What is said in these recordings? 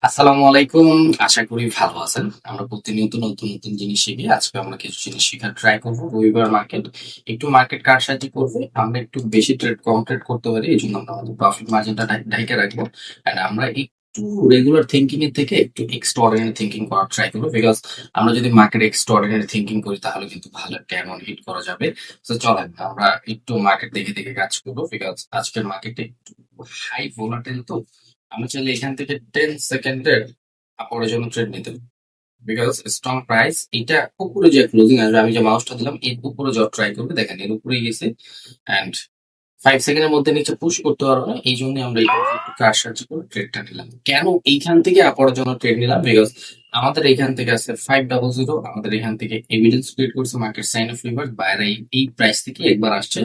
আসসালামু আলাইকুম। আশা করি ভালো আছেন। আমরা প্রতিনিয়ত নতুন নতুন জিনিস শিখি। আজকে আমরা কিছু জিনিস শেখার ট্রাই করব। রবিবার মার্কেট, একটু মার্কেট কারসাজি করবে, আমরা একটু বেশি ট্রেড কম ট্রেড করতে পারি, এই জন্য আমরা আমাদের প্রফিট মার্জিনটা ঢাইকা রাখবো। অ্যান্ড আমরা একটু রেগুলার থিঙ্কিং এর থেকে একটু এক্সট্রাঅর্ডিনারি থিঙ্কিং করার ট্রাই করবো, বিকজ আমরা যদি মার্কেট এক্সট্রাঅর্ডিনারি থিঙ্কিং করি তাহলে কিন্তু ভালো একটা অ্যামাউন্ট হিট করা যাবে। তো চলেন আমরা একটু মার্কেট দেখে দেখে কাজ করবো, বিকজ আজকের মার্কেটে একটু হাই ভোলাটাইল, তো আমি চাইলে এখান থেকে 10 সেকেন্ডের আপরের জন্য ট্রেড নিতে, বিকজ স্ট্রং প্রাইস এটা উপরে যে ক্লোজিং আসবে, আমি যে মাউসটা দিলাম এর উপরে যাওয়ার ট্রাই করবে, দেখেন এর উপরে গেছে। অ্যান্ড 5 সেকেন্ডের মধ্যে নিচে পুশ করতে পারবো না, এই জন্য আমরা এইখান থেকে কার সার্চ করে ট্রেডটা নিলাম। কেন এইখান থেকে আপরের জন্য ট্রেড নিলাম? বিকজ আমাদের এইখান থেকে আছে 500, আমাদের এখান থেকে এভিডেন্স ক্রিয়েট করছে মার্কেট সাইন অফ রিভার্স, বাইরে এই প্রাইস থেকে একবার আসছে।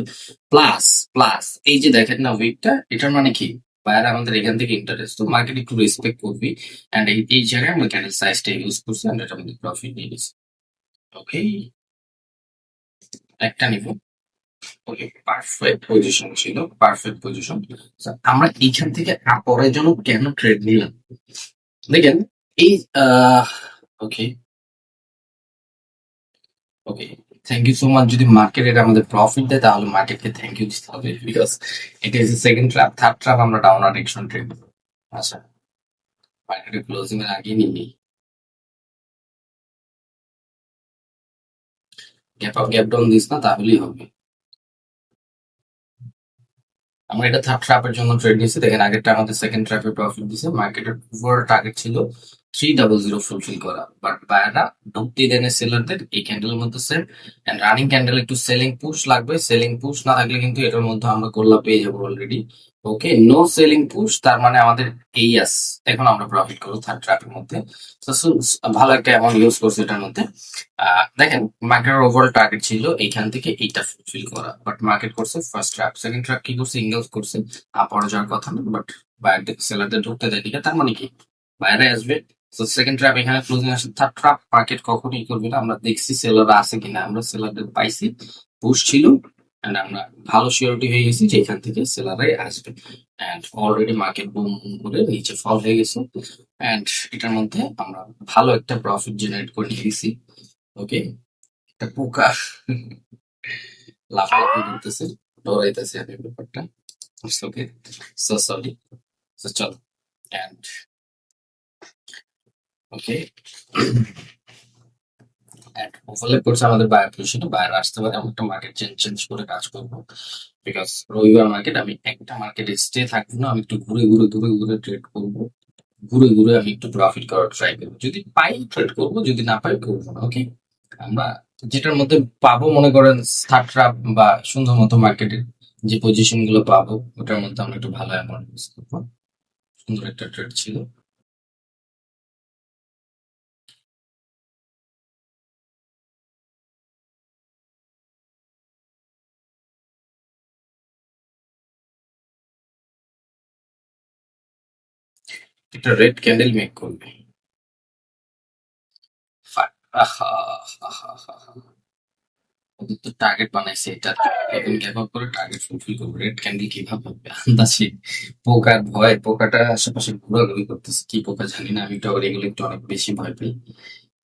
প্লাস প্লাস এই যে দেখেন না উইকটা, এটার মানে কি বাইরে আমাদের এখান থেকে ইন্টারেস্ট, তো মার্কেট একটু রেসপেক্ট করবি। এন্ড এই জায়গায় আমরা ক্যান্ডেল সাইজটা ইউজ করছি, এন্ড এটা আমাদের প্রফিট নিয়ে নিছি। ওকে, একটা নিব। ওকে, পারফেক্ট পজিশন ছিল, পারফেক্ট পজিশন। আমরা এইখান থেকে পরের জন্য কেন ট্রেড নিলাম দেখেন। এই ওকে, ওকে, থ্যাংক ইউ সো মাচ। যদি মার্কেট এটা আমাদের প্রফিট দেয় তাহলে মার্কেটকে থ্যাংক ইউ দিতে হবে, বিকজ এটা is second trap, third trap আমরা ডাউন ডিরেকশন ট্রেড। আচ্ছা, মার্কেটের ক্লোজিং এর আগে নিই, gap up gap down this না তাহলেই হবে। আমরা এটা থার্ড ট্র্যাপের জন্য ট্রেড নিয়েছি, দেখেন আগেরটা আমাদের সেকেন্ড ট্র্যাপে প্রফিট দিছে। মার্কেটের ওভার টার্গেট ছিল 300 ফুলফিল করা, বাট বায়াররা ঢুকতে দেন সেলারদের এই ক্যান্ডেলের মধ্যে সেম। এন্ড রানিং ক্যান্ডেল একটু সেলিং পুশ লাগবে, সেলিং পুশ না থাকলে কিন্তু এটার মধ্যে আমরা গোল্লা পেয়ে যাবো অলরেডি। ওকে, নো সেলিং পুশ, তার মানে আমাদের এই ইয়াস, এখন আমরা প্রফিট করবো থার্ড ট্র্যাপের মধ্যে। তো ভালো একটা অ্যামাউন্ট ইউজ করছে এটার মধ্যে। দেখেন মার্কেটের ওভারঅল টার্গেট ছিল এইখান থেকে এইটা ফুলফিল করা, বাট মার্কেট করছে ফার্স্ট ট্র্যাপ, সেকেন্ড ট্র্যাপ কি করছে, ইংলস করছে। পরে যাওয়ার কথা না, বাট বাইরে সেলারদের ঢুকতে দেয়, ঠিক আছে, তার মানে কি বাইরে আসবে। তো সেকেন্ড ট্র্যাপ এখানে ক্লোজিং আসে, থার্ড ট্র্যাপ মার্কেট কখনোই করবে না। আমরা দেখছি সেলার আছে কিনা, আমরা সেলারদের পাইছি, পুশ ছিল। এন্ড আমরা ভালো সিওরিটি হয়ে গেছি যে এখান থেকে সেলারাই আসবে। এন্ড অলরেডি মার্কেট বুম করে নিচে ফল হয়ে গেছে। এন্ড এটার মধ্যে আমরা ভালো একটা প্রফিট জেনারেট করে নিয়েছি। ওকে, একটা পোকা লাফালাফি করতেছে, ডরাইতেছে আমি ব্যাপারটা। ওকে, সো সরি। সো চলো, এন্ড ওকে, এন্ড ওভারল্যাপ করছে আমাদের বায়ার পজিশনে, বায়ার আসতে পারে, আমি একটা মার্কেট চেঞ্জ চেঞ্জ করে কাজ করবো, বিকজ রবিবার মার্কেট আমি একটা মার্কেটে স্টে থাকবো না, আমি একটু ঘুরে ঘুরে ঘুরে ঘুরে ট্রেড করবো। ঘুরে ঘুরে আমি একটু প্রফিট করার ট্রাই করবো, যদি পাই ট্রেড করবো, যদি না পাই করবো না। ওকে, আমরা যেটার মধ্যে পাবো মনে করেন স্টার্টআপ বা সুন্দর মতো মার্কেটের যে পজিশন গুলো পাবো, ওটার মধ্যে আমরা একটু ভালো অ্যামাউন্ট ইউজ করবো। সুন্দর একটা ট্রেড ছিল। একটা রেড ক্যান্ডেল মেক করবে। আহা, আহা, আহা, আহা। ওদের তো টার্গেট বানাইছে, এটা এখন গ্যাপ আপ করে টার্গেট ফুলফিল করবে, রেড ক্যান্ডেল কিভাবে হবে আন্দাজে। পোকার ভয়, পোকাটা আশেপাশে ঘোরাঘুরি করতেছে, কি পোকা জানি না, আমি তো আবার এগুলো একটু অনেক বেশি ভয় পাই।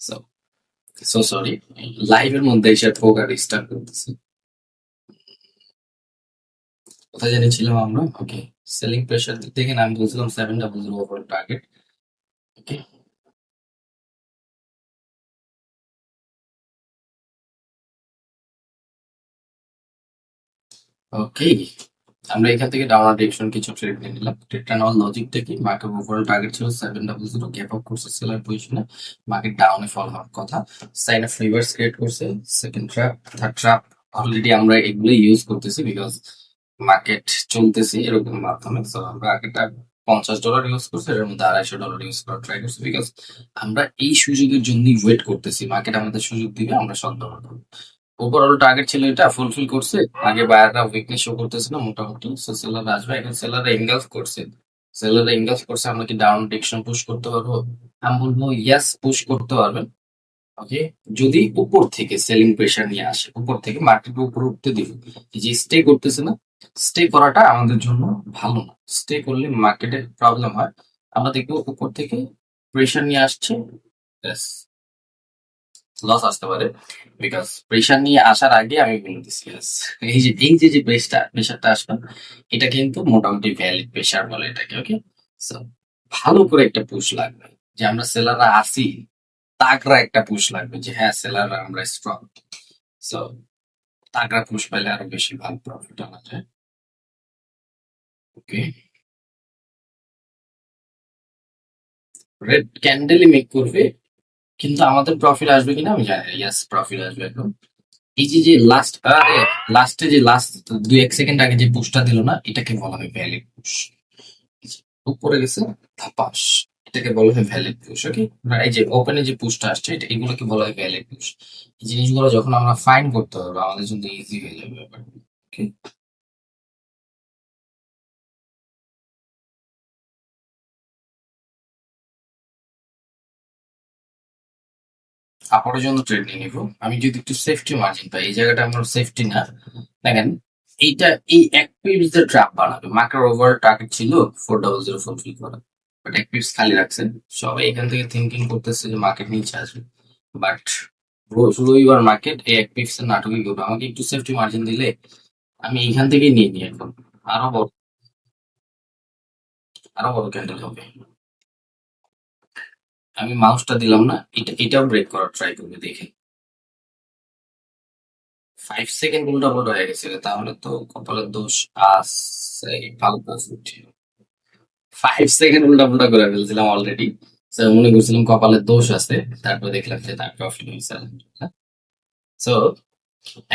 সো সো সরি, লাইভের মধ্যে এসে পোকা ডিস্টার্ব করতেছে। কোথায় জানি ছিলাম আমরা? ওকে, সেলিং প্রেশার দিক থেকে আমি বলছিলাম 700 ওভার টার্গেট। ওকে, ওকে, আমরা এখান থেকে ডাউন ডিরেকশন কিছু ট্রেড নিয়ে নিলাম। ট্রেডটা নেওয়ার লজিকটা কি, মার্কেট ওভারঅল টার্গেট ছিল 700, গ্যাপ আপ করছে সেলার পজিশনে, মার্কেট ডাউনে ফল হওয়ার কথা, সাইন অফ রিভার্স ক্রিয়েট করছে। Second trap, third trap already আমরা এগুলো ইউজ করতেছি, বিকজ মার্কেট চলতেছে এরকম মাধ্যমে। তো আমরা আগেটা $50 ইউজ করছি, এর মধ্যে $250 ইউজ করার ট্রাই করছি, বিকজ আমরা এই সুযোগের জন্য ওয়েট করতেছি, মার্কেট আমাদের সুযোগ দিবে, আমরা সন্দেহ করবো। ওভারঅল টার্গেট ছিল এটা, ফুলফিল করছে। আগে বায়াররা উইকনেস শো করতেছিল মোটামুটি, সো সেলার আসবে, এখন সেলাররা এনগালফ করছে। সেলাররা এনগালফ করছে, আমরা কি ডাউন ডিরেকশন পুশ করতে পারবো? আমি বলবো ইয়েস, পুশ করতে পারবেন। ওকে, যদি উপর থেকে সেলিং প্রেশার নিয়ে আসে, উপর থেকে মার্কেট উপরে উঠতে দিব, এই যে স্টে করতেছে না, স্টে করাটা আমাদের জন্য ভালো না। স্টে করলে মার্কেটে প্রবলেম হয়। আমরা দেখবো উপর থেকে প্রেশার নিয়ে আসছে, লস আসতে পারে। বিকজ প্রেশার নিয়ে আসার আগে আমি বলে দিচ্ছি yes, এই যে প্রেশারটা আসবে, এটা কিন্তু মোটামুটি ভ্যালিড প্রেশার বলে এটাকে। ওকে, সো ভালো করে একটা পুশ লাগবে, যে আমরা সেলাররা আসি, তাগড়া একটা পুশ লাগবে যে হ্যাঁ সেলাররা আমরা স্ট্রং। সো তাগড়া পুশ পাইলে আরো বেশি ভালো প্রফিট আনা যায়। ওকে, রেড ক্যান্ডেলই মেক করবে, কিন্তু আমাদের প্রফিট আসবে কিনা আমি জানি না। ইয়াস, প্রফিট আসবে একদম। এই যে যে লাস্ট, আরে লাস্টে যে লাস্ট 2-1 সেকেন্ড আগে যে পুশটা দিল না, এটাকে বলা হয় ভ্যালিড পুশ। উপরে গেছে ধাপাস, এটাকে বলা হয় ভ্যালিড পুশ। ওকে, এই যে ওপেনে যে পুশটা আসছে, এটা এগুলোকে বলা হয় ভ্যালিড পুশ। এই জিনিসগুলো যখন আমরা ফাইন করতে পারবো আমাদের জন্য ইজি হয়ে যাবে ব্যাপার। ওকে, কাপড়ের জন্য ট্রেড নিয়ে নিবো। আমি যদি একটু সেফটি মার্জিন পাই, এই জায়গাটা আমার সেফটি না। দেখেন, এইটা এই এক পিপস যে ট্র্যাপ বানাবে, মার্কেট ওভার টার্গেট ছিল 400 ফুলফিল করা, বাট এক পিপস খালি রাখছেন। সবাই এখান থেকে থিঙ্কিং করতেছে যে মার্কেট নিচে আসবে, বাট রবিবার মার্কেট এই এক পিপস এর নাটকই করবে। আমাকে একটু সেফটি মার্জিন দিলে আমি এইখান থেকেই নিয়ে নিই এখন। আরো বড়, আরো বড় ক্যান্ডেল হবে। আমি মাউসটা দিলাম না, এটাও ব্রেক করার ট্রাই করবে দেখে। 5 সেকেন্ড উল্টা পাল্টা হয়ে গেছিল, তাহলে তো কপালের দোষ আছে। ভালো প্রফিট, 5 সেকেন্ড উল্টা পাল্টা করে ফেলছিলাম অলরেডি। মনে করছিলাম কপালের দোষ আছে, তারপর দেখলাম যে তার প্রফিট হয়েছে। সো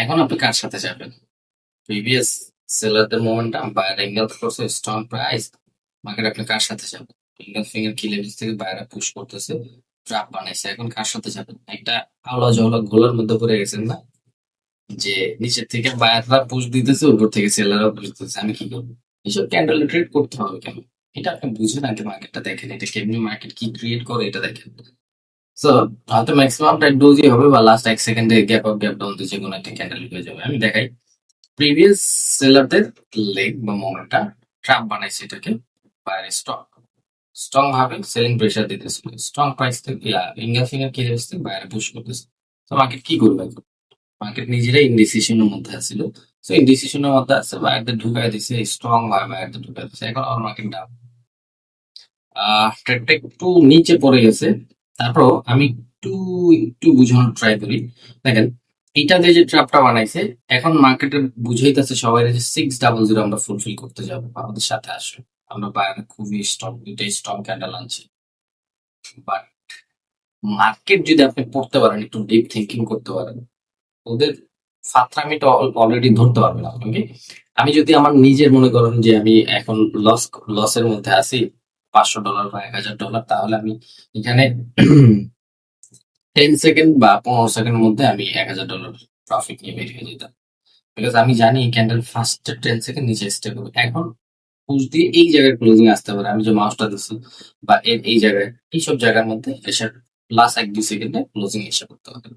এখন আপনি কার সাথে যাবেন? প্রিভিয়াস সেলারদের মোমেন্টাম বায়ার এঙ্গেল করছে, স্ট্রং প্রাইস, মার্কেট আপনি কার সাথে যাবেন? ফিঙ্গার ফিঙ্গার কি লেভেল থেকে বায়ারা পুশ করতেছে, ট্রাপ বানাইছে, এখন কার সাথে যাবেন? একটা আওলা জওলা ঘোলার মধ্যে পড়ে গেছেন না, যে নিচের থেকে বায়াররা পুশ দিতেছে, উপর থেকে সেলাররা পুশ দিতেছে, আমি কি করবো? এসব ক্যান্ডেল ট্রেড করতে হবে কেন? এটা আপনি বুঝেন আগে, মার্কেটটা দেখেন, এটা কেমনি মার্কেট কি ক্রিয়েট করে এটা দেখেন। সো হয়তো ম্যাক্সিমাম টাইম ডোজই হবে, বা লাস্ট 1 সেকেন্ডে গ্যাপ আপ গ্যাপ ডাউন দিয়ে যে কোনো একটা ক্যান্ডেল হয়ে যাবে। আমি দেখাই প্রিভিয়াস সেলারদের লেগ বা মোমেন্টটা ট্র্যাপ বানাইছে এটাকে, বাইরে স্টক স্ট্রং ভাবে সেলিং প্রেসার দিতেছিল, স্ট্রং প্রাইস থেকে ইন্ডিয়া ফিঙ্গার কি থেকে বাইরে পুশ করতেছে। তো মার্কেট কি করবে এখন? মার্কেট নিজেরাই ইনডিসিশনের মধ্যে আছিল। সো ইনডিসিশনের মধ্যে আছে, বাইরে ঢুকাই দিছে, স্ট্রং ভাবে বাইরে ঢুকাই দিছে, এখন আমার মার্কেট ডাউন। ট্রেডটা একটু নিচে পড়ে গেছে। তারপর আমি একটু একটু বুঝানোর ট্রাই করি। দেখেন, এটা দিয়ে যে ট্র্যাপটা বানাইছে, এখন মার্কেটে বুঝাইতেছে সবাই যে 600 আমরা ফুলফিল করতে যাবো, আমাদের সাথে আসবে। আমরা বাইরে খুবই স্ট্রং, দুইটাই স্ট্রং ক্যান্ডেল আনছি। বাট মার্কেট যদি আপনি পড়তে পারেন, একটু ডিপ থিঙ্কিং করতে পারেন, ওদের ফাত্রামিটা অলরেডি ধরতে পারবেন আপনাকে। আমি যদি আমার নিজের মনে করেন যে আমি এখন লসের মধ্যে আছি, $500 বা $1000, তাহলে আমি এখানে 10 সেকেন্ড বা 15 সেকেন্ডের মধ্যে আমি $1000 প্রফিট নিয়ে বেরিয়ে যেতাম। বিকজ আমি জানি ক্যান্ডেল ফার্স্ট 10 সেকেন্ড নিচে স্টে করবে। এখন পুশ দিয়ে এই জায়গায় ক্লোজিং আসতে পারে, আমি যে মাউসটা দিচ্ছি, বা এর এই জায়গায়, এইসব জায়গার মধ্যে এসে প্লাস 1-2 সেকেন্ডে ক্লোজিং এসে করতে হবে।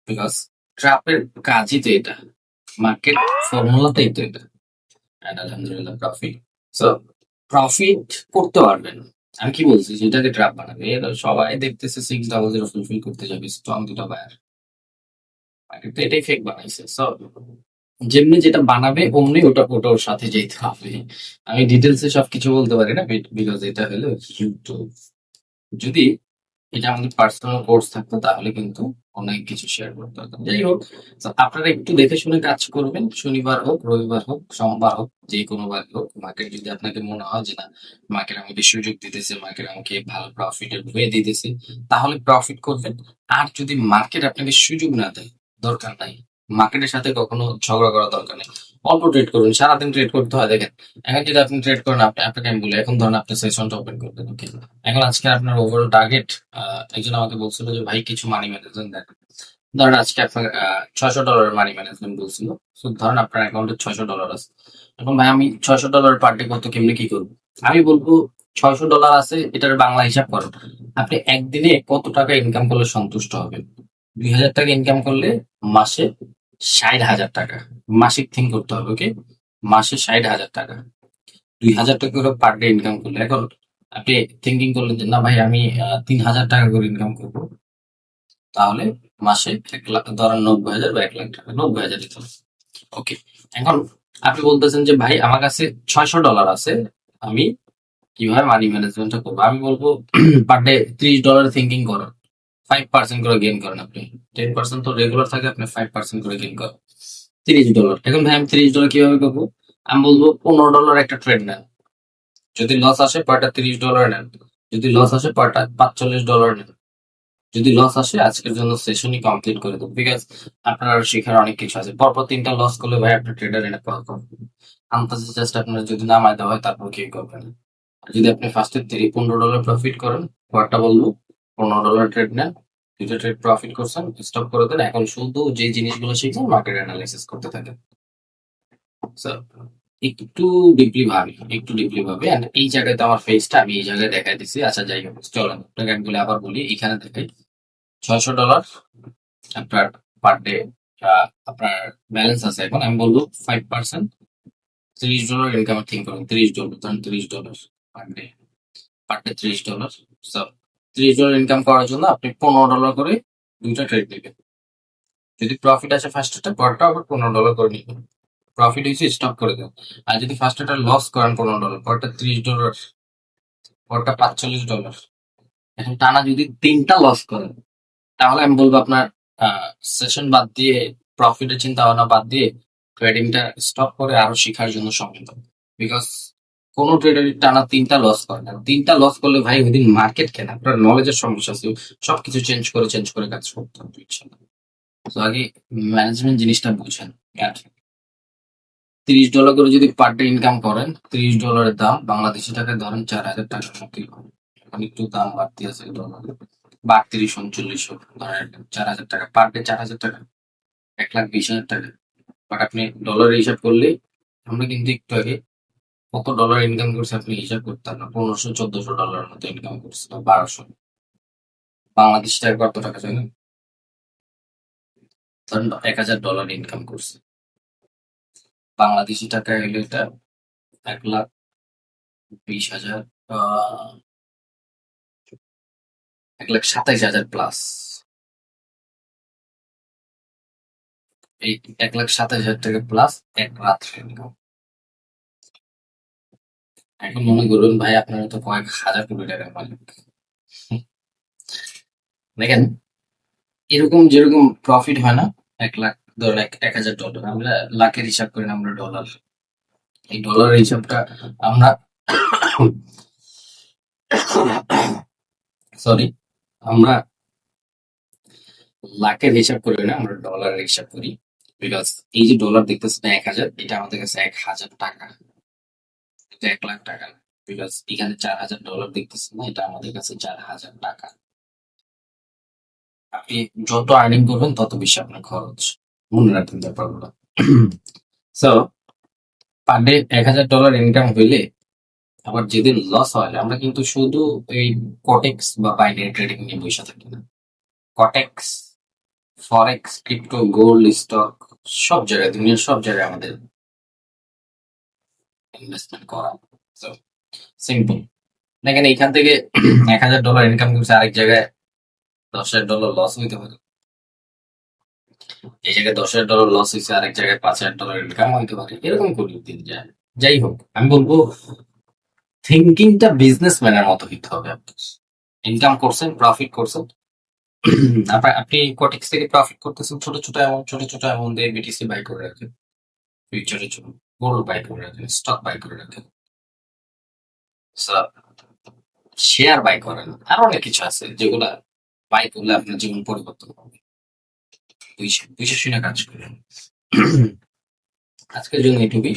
বিকজ ট্রাপের কাজই তো এটা, মার্কেট ফর্মুলাটাই তো এটা। অ্যান্ড আলহামদুলিল্লাহ প্রফিট। সো প্রফিট করতে পারবেন। আমি কি বলছি, যেটাকে ট্রাপ বানাবে, এরা সবাই দেখতেছে 600 ফুলফিল করতে যাবে, স্ট্রং দুটো বায়ার, মার্কেট তো এটাই ফেক বানাইছে। সো যেমনি যেটা বানাবে অমনি ওটা ওটা ওর সাথে যেতে হবে। আমি ডিটেলসে সবকিছু বলতে পারি না, বিকজ এটা হলো ইউটিউব। যদি এটা আমাদের পার্সোনাল কোর্স থাকতো তাহলে কিন্তু অনেক কিছু শেয়ার করতে হতো। যাই হোক, তো আপনারা একটু দেখে শুনে কাজ করবেন। শনিবার হোক, রবিবার হোক, সোমবার হোক, যে কোনো বার হোক, মার্কেট যদি আপনাকে মনে হয় যে না, মার্কেট আমাকে সুযোগ দিতেছে, মার্কেট আমাকে ভালো প্রফিটের ওয়ে দিতেছে, তাহলে প্রফিট করবেন। আর যদি মার্কেট আপনাকে সুযোগ না দেয়, দরকার নাই, মার্কেটের সাথে কখনো ঝগড়া করা দরকার নেই। অল্প ট্রেড করুন, সারাদিন ট্রেড করতে হয়। দেখেন, এখন যদি আপনি ট্রেড করেন, আপনাকে আমি বলি, এখন ধরেন আপনি সেশনটা ওপেন করবেন, ওকে, এখন আজকে আপনার ওভারঅল টার্গেট, একজন আমাকে বলছিল যে ভাই কিছু মানি ম্যানেজমেন্ট দেন। ধরেন আজকে আপনার $600 মানি ম্যানেজমেন্ট বলছিল। So, ধরেন আপনার অ্যাকাউন্টে $600 আছে। এখন ভাই আমি $600 পার ডে কত কেমনে কি করবো? আমি বলবো, $600 আছে, এটার বাংলা হিসাব করেন। আপনি একদিনে কত টাকা ইনকাম করলে সন্তুষ্ট হবেন? 2,000 টাকা ইনকাম করলে মাসে 60,000 টাকা মাসিক থিঙ্ক করতে হবে। ওকে, মাসে 60,000 টাকা, 2,000 টাকা করে পার ডে ইনকাম করলে, এখন আপনি থিঙ্কিং করলেন যে না ভাই আমি 3,000 টাকা করে ইনকাম করবো, তাহলে মাসে 1 লাখ, ধরেন 90,000 বা 1 লাখ টাকা, 90,000 দিতে হবে। ওকে, এখন আপনি বলতেছেন যে ভাই আমার কাছে $600 আছে, আমি কিভাবে মানি ম্যানেজমেন্টটা করবো? আমি বলবো পার ডে $30 থিঙ্কিং করেন, 5% করে গেইন করেন আপনি। 10% তো রেগুলার থাকে, আপনি 5% করে গেইন করেন, $30। এখন ভাই আমি $30 কিভাবে করবো? আমি বলবো $15 একটা ট্রেড নেন। যদি লস আসে পারটা $30 নেন, যদি লস আসে পারটা $45 নেন। যদি লস আসে আজকের জন্য সেশনই কমপ্লিট করে দেবো, বিকজ আপনার আরো শেখার অনেক কিছু আছে। পরপর 3টা লস করলে ভাই আপনার ট্রেডার এনে পাওয়া করবে, আন্তাজে জাস্ট আপনার যদি নামায় দেওয়া হয় তারপর কি করবেন। আর যদি আপনি ফার্স্টে $15 প্রফিট করেন, পরটা বলবো $15 ট্রেড নেন, 2টা ট্রেড প্রফিট করছেন, স্টপ করে দেন। এখন শুধু যে জিনিসগুলো শিখছেন মার্কেট অ্যানালাইসিস করতে থাকেন। So, একটু ডিপলি ভাবি, একটু ডিপলি ভাবি। And এই জায়গায় তো আমার ফেসটা আমি এই জায়গায় দেখাই দিছি। আচ্ছা যাই হোক, চলেন আপনাকে আমি বলে আবার বলি, এখানে দেখাই $600 আপনার পার ডে আপনার ব্যালেন্স আছে। এখন আমি বলবো 5%, $30 ইনকাম থিঙ্ক করুন, $30, ধরেন $30 per day, per day $30। So $30 income করার জন্য আপনি $15 করে 2টা ট্রেড দিবেন। যদি প্রফিট আসে ফার্স্টটা, পরটা আবার $15 করে নিবেন। প্রফিট হয়েছে স্টপ করে দেন। আর যদি ফার্স্টটা লস করেন $15, পরটা $30, পরটা $45। এখন টানা যদি 3টা লস করেন, তাহলে আমি বলবো আপনার সেশন বাদ দিয়ে, প্রফিটের চিন্তা ভাবনা বাদ দিয়ে ট্রেডিংটা স্টপ করে আরো শেখার জন্য সময় দাও। বিকজ কোন ট্রেডার টানা 3টা লস করে না। 3টা লস করলে ভাই ওইদিন মার্কেট কেন, আপনার নলেজের সমস্যা আছে। সবকিছু চেঞ্জ করে কাজ করতে হবে ইনশাল্লাহ। তো আগে ম্যানেজমেন্ট জিনিসটা বুঝেন। আর $30 করে যদি পার ডে ইনকাম করেন, $30 দাম বাংলাদেশি টাকায় ধরেন 4,000 টাকা মতো হবে। এখন একটু দাম বাড়তি আছে ডলারের, 32-39 ধরেন 4,000 টাকা পার ডে, 4,000 টাকা, 1,20,000 টাকা। বাট আপনি ডলারে হিসাব করলে, আমরা কিন্তু একটু আগে কত ডলার ইনকাম করছে আপনি হিসাব করতে না, 1,500-1,400 ডলার মতো ইনকাম করছে, বা 1,200। বাংলাদেশ টাকা কত টাকা জানেন? ধরেন $1,000 ইনকাম করছে, বাংলাদেশি টাকায় হলে এটা 1,20,000, আহ 1,27,000 প্লাস। এই 1,27,000 টাকা প্লাস এক রাত্রে ইনকাম। এখন মনে করুন ভাই আপনারা তো কয়েক হাজার কোটি টাকার মালিক। দেখেন, এরকম যেরকম প্রফিট হয় না, 1 লাখ, ধরুন 1,000 ডলার, আমরা লাখের হিসাব করি না, আমরা ডলার। এই ডলারের হিসাবটা আমরা সরি, আমরা লাখের হিসাব করি না, আমরা ডলারের হিসাব করি। বিকজ এই যে ডলার দেখতেছেন 1,000, এটা আমাদের কাছে 1,000 টাকা, এটা 1 লাখ টাকা। বিকজ এখানে $4,000 দেখতেছেন না, এটা আমাদের কাছে 4,000 টাকা। আপনি যত আর্নিং করবেন তত বেশি আপনার খরচ, মনে রাখবেন ব্যাপারগুলো। সো পার ডে $1,000 ইনকাম হইলে, আবার যেদিন লস হয়, আমরা কিন্তু শুধু এই কটেক্স বা বাইনারি ট্রেডিং নিয়ে বসে থাকি না। কটেক্স, ফরেক্স, ক্রিপ্টো, গোল্ড, স্টক, সব জায়গায়, দুনিয়ার সব জায়গায় আমাদের ইনভেস্টমেন্ট করা। So simple. দেখেন এইখান থেকে $1,000 ইনকাম করছে, আরেক জায়গায় $10,000 লস হইতে পারে। এই জায়গায় $10,000 লস হয়েছে, আরেক জায়গায় $5,000 ইনকাম হইতে পারে, এরকম করে দিন যায়। যাই হোক, আমি বলবো থিঙ্কিংটা বিজনেসম্যানের মতো হইতে হবে আপনার। ইনকাম করছেন, প্রফিট করছেন, আপনি কোটেক্স থেকে প্রফিট করতেছেন, ছোট ছোট অ্যামাউন্ট দিয়ে বিটিসি বাই করে রাখেন, ফিউচারের জন্য গোল্ড বাই করে রাখেন, স্টক বাই করে রাখেন, শেয়ার বাই করেন, আরো অনেক কিছু আছে যেগুলা বাই করলে আপনার জীবন পরিবর্তন হবে। বুঝে বুঝে শুনে কাজ করেন। আজকের জন্য এটুকুই।